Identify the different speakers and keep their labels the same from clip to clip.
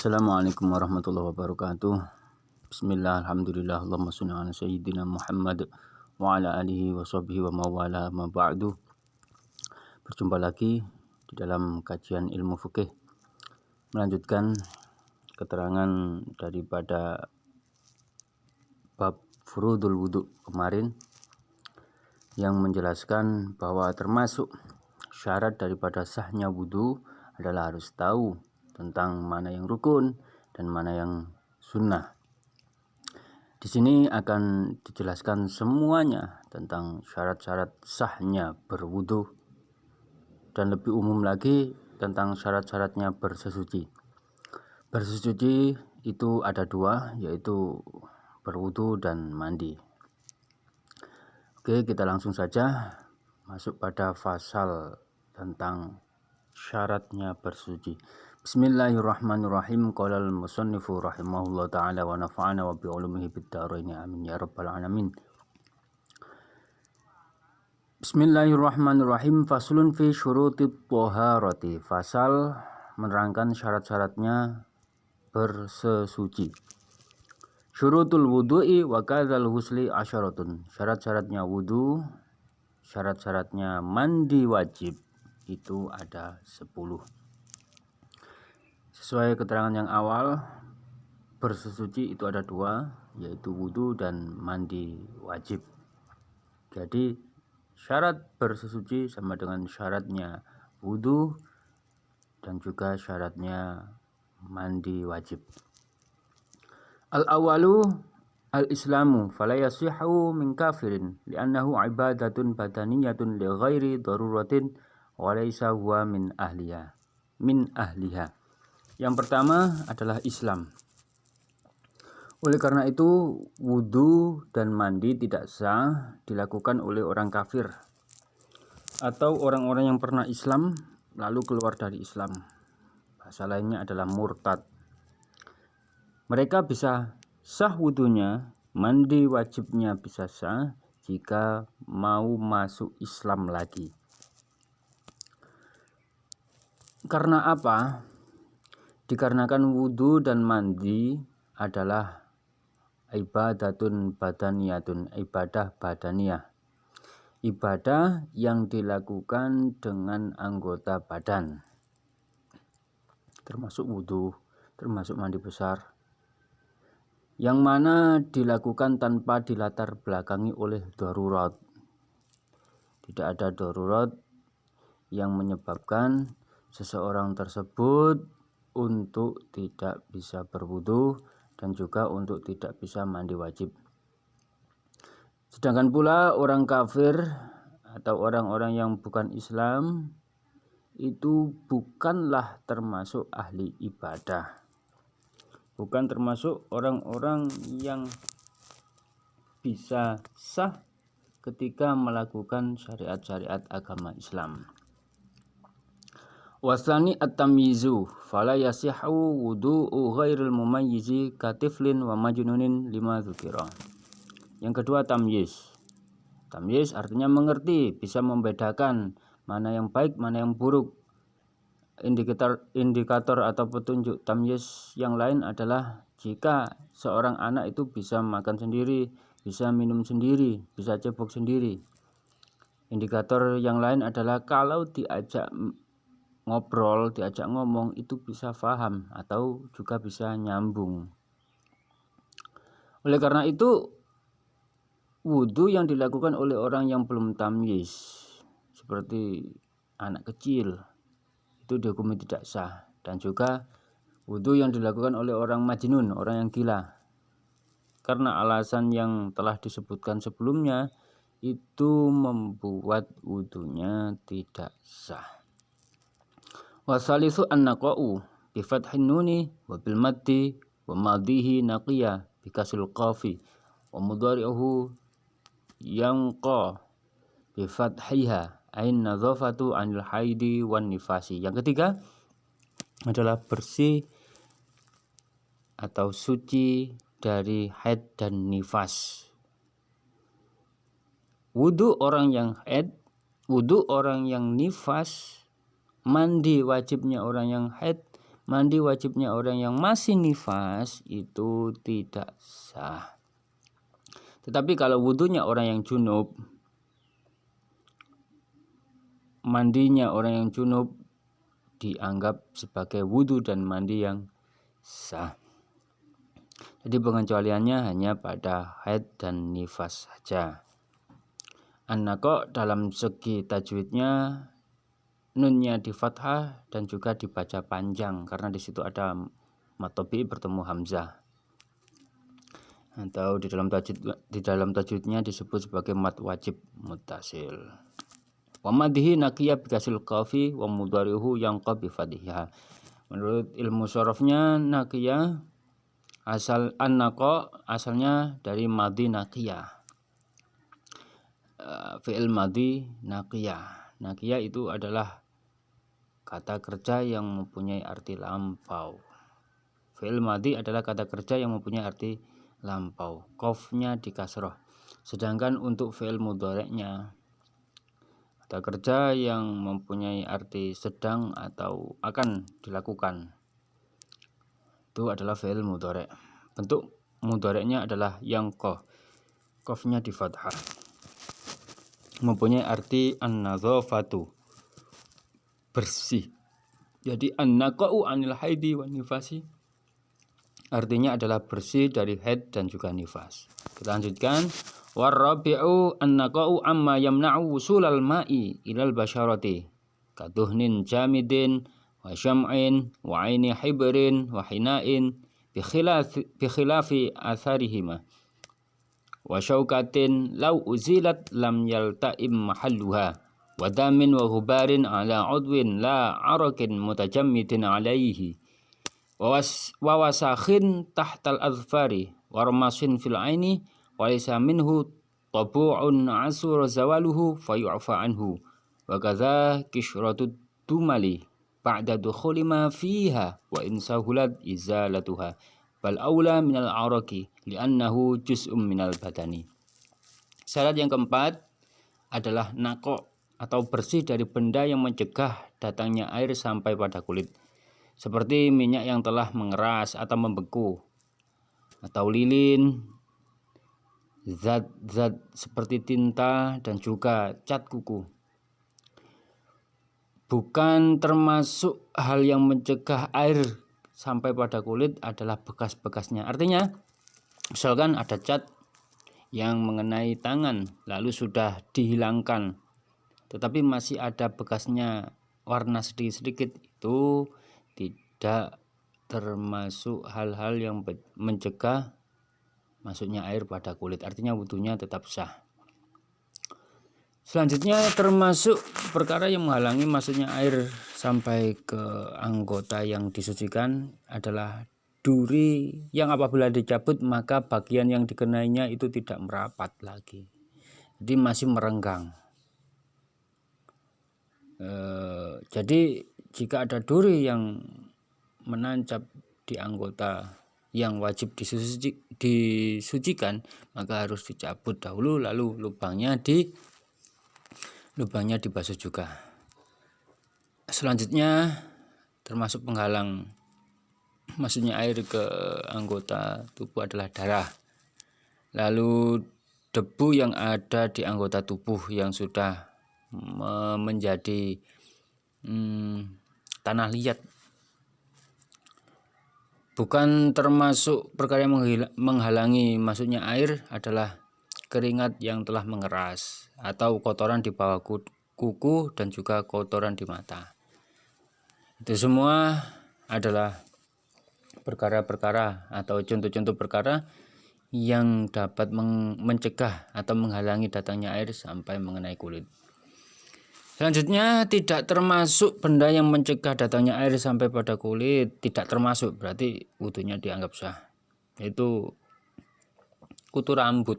Speaker 1: Assalamualaikum warahmatullahi wabarakatuh. Bismillah, alhamdulillah, Allahumma sholli ala sayyidina Muhammad wa ala alihi wa sahbihi wa mawala ma ba'du. Berjumpa lagi di dalam kajian ilmu fikih, melanjutkan keterangan daripada bab furudul wudu kemarin yang menjelaskan bahwa termasuk syarat daripada sahnya wudu adalah harus tahu tentang mana yang rukun dan mana yang sunnah. Di sini akan dijelaskan semuanya tentang syarat-syarat sahnya berwudu dan lebih umum lagi tentang syarat-syaratnya bersesuci. Bersesuci itu ada dua, yaitu berwudu dan mandi. Oke, kita langsung saja masuk pada fasal tentang syaratnya bersuci. Bismillahirrahmanirrahim. Qala al-musannifu rahimahullah ta'ala wa nafa'ana wa bi'ulumihi bid-dharain amin ya rabbal alamin. Bismillahirrahmanirrahim. Faslun fi syurutit thaharati. Fasal menerangkan syarat-syaratnya bersesuci. Syurutul wudu'i wa kadzal husli asyaratun. Syarat-syaratnya wudu, syarat-syaratnya mandi wajib itu ada 10. Sesuai keterangan yang awal, bersesuci itu ada dua, yaitu wudu dan mandi wajib. Jadi syarat bersesuci sama dengan syaratnya wudu dan juga syaratnya mandi wajib. Al-awalu al-islamu fala yasihu min kafirin li'annahu ibadatun badaniyatun li ghairi daruratin wa laysa huwa min ahliha. Yang pertama adalah Islam. Oleh karena itu, wudu dan mandi tidak sah dilakukan oleh orang kafir atau orang-orang yang pernah Islam lalu keluar dari Islam. Bahasa lainnya adalah murtad. Mereka bisa sah wudunya, mandi wajibnya bisa sah jika mau masuk Islam lagi. Karena apa? Dikarenakan wudu dan mandi adalah ibadatun badaniyatun, ibadah badaniyah. Ibadah yang dilakukan dengan anggota badan. Termasuk wudu, termasuk mandi besar. Yang mana dilakukan tanpa dilatar belakangi oleh darurat. Tidak ada darurat yang menyebabkan seseorang tersebut untuk tidak bisa berwudu dan juga untuk tidak bisa mandi wajib. Sedangkan pula orang kafir atau orang-orang yang bukan Islam itu bukanlah termasuk ahli ibadah. Bukan termasuk orang-orang yang bisa sah ketika melakukan syariat-syariat agama Islam. Wasani at-tamyizu fala yasihu wudu'u ghairil mumayyizi katiflin wa majnunin lima dzukira. Yang kedua tamyiz. Tamyiz artinya mengerti, bisa membedakan mana yang baik, mana yang buruk. Indikator atau petunjuk tamyiz yang lain adalah jika seorang anak itu bisa makan sendiri, bisa minum sendiri, bisa cebok sendiri. Indikator yang lain adalah kalau diajak ngobrol, diajak ngomong itu bisa paham atau juga bisa nyambung. Oleh karena itu, wudu yang dilakukan oleh orang yang belum tamyiz seperti anak kecil itu dihukumi tidak sah, dan juga wudu yang dilakukan oleh orang majnun, orang yang gila, karena alasan yang telah disebutkan sebelumnya itu membuat wudunya tidak sah. Wasalisu an-naqa'u bi fathin nuni wa bil maddi wa madhihi naqiya bi kasril qafi wa mudhari'uhu yanqa bi fathiha ain nadhafatu anil haidi wan nifasi. Yang ketiga adalah bersih atau suci dari haid dan nifas. Wudu orang yang haid, wudu orang yang nifas, mandi wajibnya orang yang haid, mandi wajibnya orang yang masih nifas itu tidak sah. Tetapi kalau wudunya orang yang junub, mandinya orang yang junub dianggap sebagai wudu dan mandi yang sah. Jadi pengecualiannya hanya pada haid dan nifas saja. An-naqo dalam segi tajwidnya nunnya di fathah dan juga dibaca panjang karena di situ ada matobi bertemu hamzah. Atau di dalam tajwidnya disebut sebagai mad wajib muttasil. Wa madhi naqiya bikasil qafi wa mudhari'uhu yanqa bi fadhiha. Menurut ilmu sorofnya naqiya asal an-naqa asalnya dari madhi naqiya. Fi'il madhi naqiya. Naqiya itu adalah kata kerja yang mempunyai arti lampau. Fi'il madhi adalah kata kerja yang mempunyai arti lampau. Qafnya di kasroh. Sedangkan untuk fi'il mudhari'nya, kata kerja yang mempunyai arti sedang atau akan dilakukan, itu adalah fi'il mudhari'. Bentuk mudhari'nya adalah yang qafnya di fathah, mempunyai arti an-nadzafatu, bersih. Jadi an-naqa'u anil haidi wan nifasi artinya adalah bersih dari haid dan juga nifas. Kita lanjutkan. Warabi'u an-naqa'u amma yamna'u wusulal ma'i ilal basyarati kaduhnin jamidin wa syam'in wa aini hibrin wa hina'in bi khilafi atharihima wa syaukatin law uzilat lam yalta'im mahalluha wa damin wa ghubarin ala udwin la arakin mutajammidin alaihi wa wasakhin tahtal adfari wa ramasin fil aini walaysa minhu tabu'un asur zawaluhu fayu'fa anhu wa kadza kishratu dumali ba'da dukhuli ma fiha wa insahulat izalatuha bal aula minal araqi li'annahu juz'um minal badani. Syarat yang keempat adalah naqo atau bersih dari benda yang mencegah datangnya air sampai pada kulit, seperti minyak yang telah mengeras atau membeku, atau lilin, zat-zat seperti tinta dan juga cat kuku. Bukan termasuk hal yang mencegah air sampai pada kulit adalah bekas-bekasnya. Artinya, misalkan ada cat yang mengenai tangan lalu sudah dihilangkan, tetapi masih ada bekasnya warna sedikit-sedikit, itu tidak termasuk hal-hal yang mencegah masuknya air pada kulit, artinya wudunya tetap sah. Selanjutnya termasuk perkara yang menghalangi masuknya air sampai ke anggota yang disucikan adalah duri yang apabila dicabut maka bagian yang dikenainya itu tidak merapat lagi, jadi masih merenggang. Jadi jika ada duri yang menancap di anggota yang wajib disucikan, maka harus dicabut dahulu lalu lubangnya dibasuh juga. Selanjutnya termasuk penghalang masuknya air ke anggota tubuh adalah darah, lalu debu yang ada di anggota tubuh yang sudah menjadi tanah liat. Bukan termasuk perkara yang menghalangi masuknya air adalah keringat yang telah mengeras atau kotoran di bawah kuku dan juga kotoran di mata. Itu semua adalah perkara-perkara atau contoh-contoh perkara yang dapat mencegah atau menghalangi datangnya air sampai mengenai kulit. Selanjutnya tidak termasuk benda yang mencegah datangnya air sampai pada kulit, tidak termasuk, berarti wudunya dianggap sah. Yaitu kutu rambut,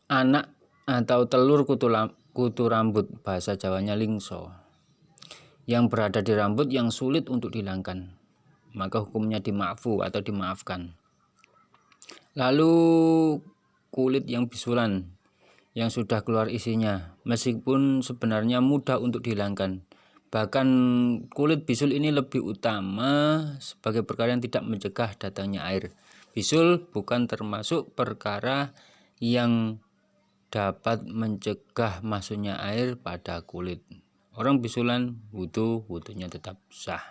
Speaker 1: anak atau telur kutu rambut, bahasa Jawanya lingso, yang berada di rambut yang sulit untuk dihilangkan, maka hukumnya dima'fu atau dimaafkan. Lalu kulit yang bisulan yang sudah keluar isinya, meskipun sebenarnya mudah untuk dihilangkan, Bahkan kulit bisul ini lebih utama sebagai perkara yang tidak mencegah datangnya air. Bisul bukan termasuk perkara yang dapat mencegah masuknya air pada kulit. Orang bisulan wudunya tetap sah.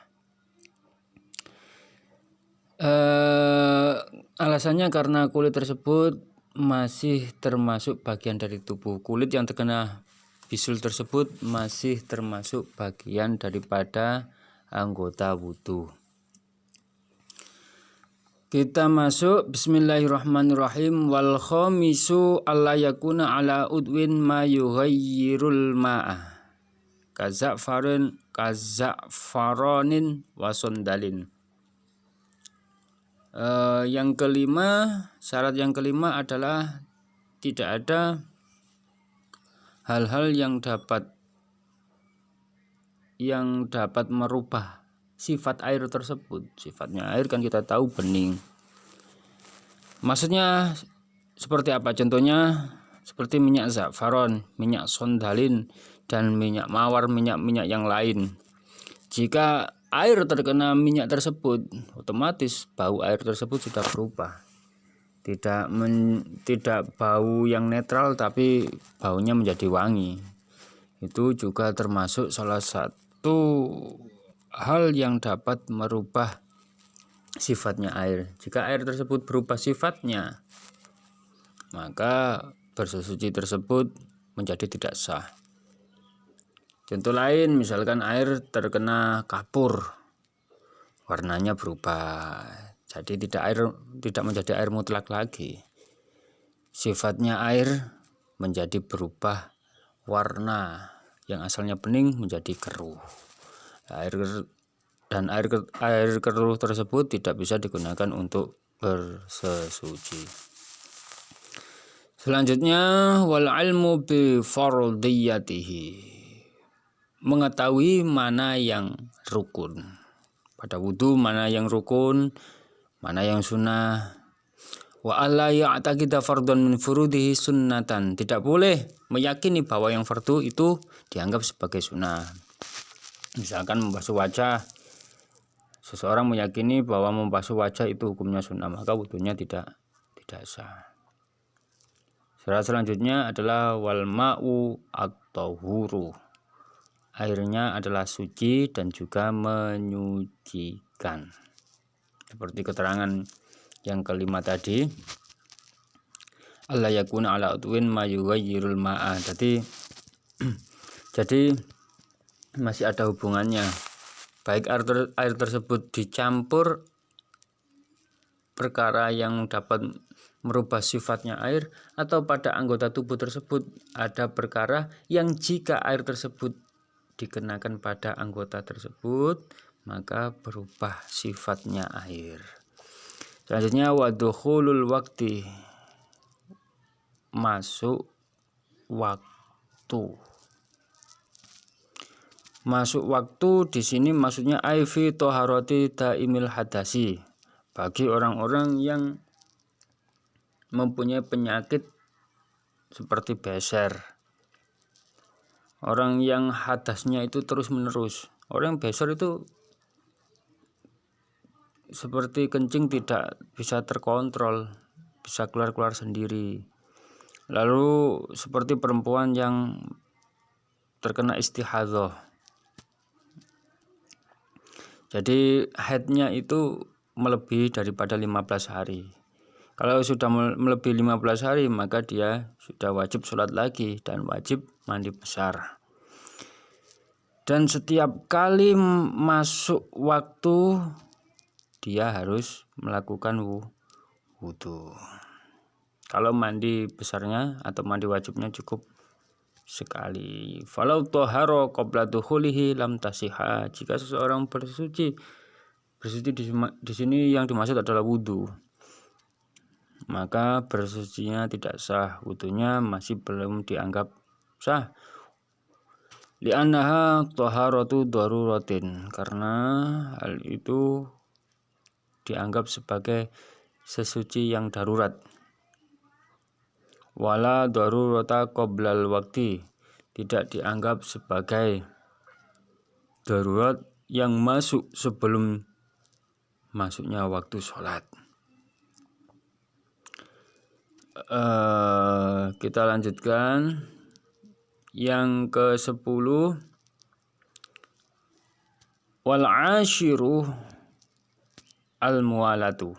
Speaker 1: Alasannya karena kulit tersebut masih termasuk bagian dari tubuh. Kulit yang terkena bisul tersebut masih termasuk bagian daripada anggota wudu. Kita masuk bismillahirrahmanirrahim. Wal khamisu alla yakuna ala udwin ma yughayyirul ma'a kaza'faronin wasondalin. Yang kelima, syarat yang kelima adalah tidak ada hal-hal yang dapat merubah sifat air tersebut. Sifatnya air kan kita tahu bening. Maksudnya seperti apa? Contohnya seperti minyak za'faron, minyak sondalin, dan minyak mawar, minyak-minyak yang lain. Jika air terkena minyak tersebut, otomatis bau air tersebut sudah berubah. Tidak bau yang netral, tapi baunya menjadi wangi. Itu juga termasuk salah satu hal yang dapat merubah sifatnya air. Jika air tersebut berubah sifatnya, maka bersesuci tersebut menjadi tidak sah. Contoh lain, misalkan air terkena kapur, warnanya berubah, jadi tidak menjadi air mutlak lagi. Sifatnya air menjadi berubah warna, yang asalnya bening menjadi keruh. Air keruh tersebut tidak bisa digunakan untuk bersesuci. Selanjutnya, wal ilmu bi fardiyatihi. Mengetahui mana yang rukun pada wudu, mana yang rukun, mana yang sunnah. Wa alla ya'taqida fardhan min furudihi sunnatan. Tidak boleh meyakini bahwa yang fardu itu dianggap sebagai sunnah. Misalkan membasuh wajah, seseorang meyakini bahwa membasuh wajah itu hukumnya sunnah, maka wudunya tidak sah. Syarat selanjutnya adalah wal ma'u at-tahuru. Airnya adalah suci dan juga menyucikan. Seperti keterangan yang kelima tadi, alla yakuna ala udwin ma yughayyirul ma'a. Jadi masih ada hubungannya. Baik air tersebut dicampur perkara yang dapat merubah sifatnya air, atau pada anggota tubuh tersebut ada perkara yang jika air tersebut dikenakan pada anggota tersebut maka berubah sifatnya air. Selanjutnya wadukhulul waktu, masuk waktu. Masuk waktu di sini maksudnya aifi toharoti daimil hadasi, bagi orang-orang yang mempunyai penyakit seperti beser. Orang yang hadasnya itu terus menerus. Orang yang beser itu seperti kencing tidak bisa terkontrol, bisa keluar-keluar sendiri. Lalu seperti perempuan yang terkena istihadhah. Jadi haidnya itu melebihi daripada 15 hari. Kalau sudah melebihi 15 hari maka dia sudah wajib sholat lagi dan wajib mandi besar. Dan setiap kali masuk waktu dia harus melakukan wudu. Kalau mandi besarnya atau mandi wajibnya cukup sekali. Falau toharo qabla dukhulihi lam tasihha. Jika seseorang bersuci di sini yang dimaksud adalah wudu, maka bersucinya tidak sah, wudunya masih belum dianggap sah. Li'annaha taharatu daruratin, karena hal itu dianggap sebagai sesuci yang darurat. Wala darurata qoblal waktu, tidak dianggap sebagai darurat yang masuk sebelum masuknya waktu sholat. Kita lanjutkan yang ke-10. Wal ashiru al-muwalatu.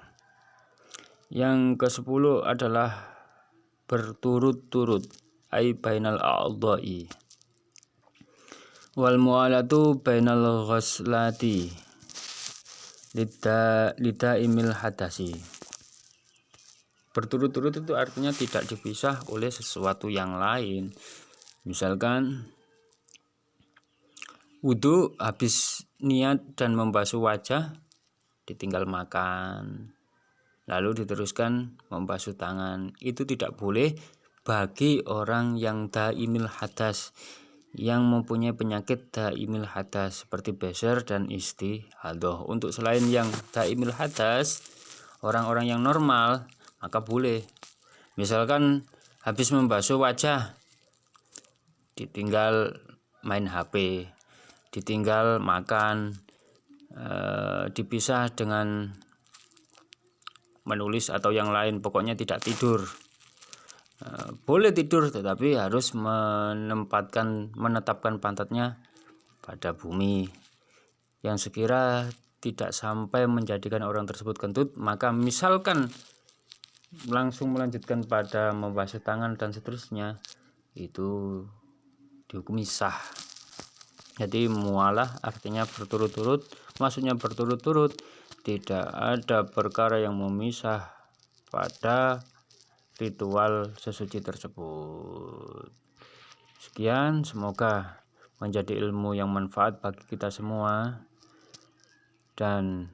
Speaker 1: Yang ke-10 adalah berturut-turut, ai bainal a'dha'i. Wal muwalatu bainal ghaslati lidaimil hadasi. Berturut-turut itu artinya tidak dipisah oleh sesuatu yang lain. Misalkan wudu, habis niat dan membasuh wajah ditinggal makan, lalu diteruskan membasuh tangan. Itu tidak boleh bagi orang yang daimil hadas, yang mempunyai penyakit daimil hadas seperti beser dan istihadhah. Untuk selain yang daimil hadas, orang-orang yang normal, maka boleh. Misalkan habis membasuh wajah ditinggal main HP, ditinggal makan, dipisah dengan menulis atau yang lain, pokoknya tidak tidur. Boleh tidur tetapi harus menetapkan pantatnya pada bumi, yang sekira tidak sampai menjadikan orang tersebut kentut. Maka misalkan langsung melanjutkan pada membasuh tangan dan seterusnya, itu dihukumi sah. Jadi mualah artinya berturut-turut, maksudnya berturut-turut, tidak ada perkara yang memisah pada ritual sesuci tersebut. Sekian, semoga menjadi ilmu yang manfaat bagi kita semua dan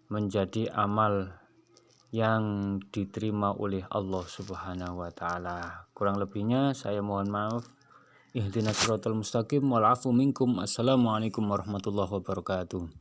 Speaker 1: menjadi amal yang diterima oleh Allah Subhanahu wa taala. Kurang lebihnya saya mohon maaf. Ihdinas siratal mustaqim wal afu minkum. Assalamualaikum warahmatullahi wabarakatuh.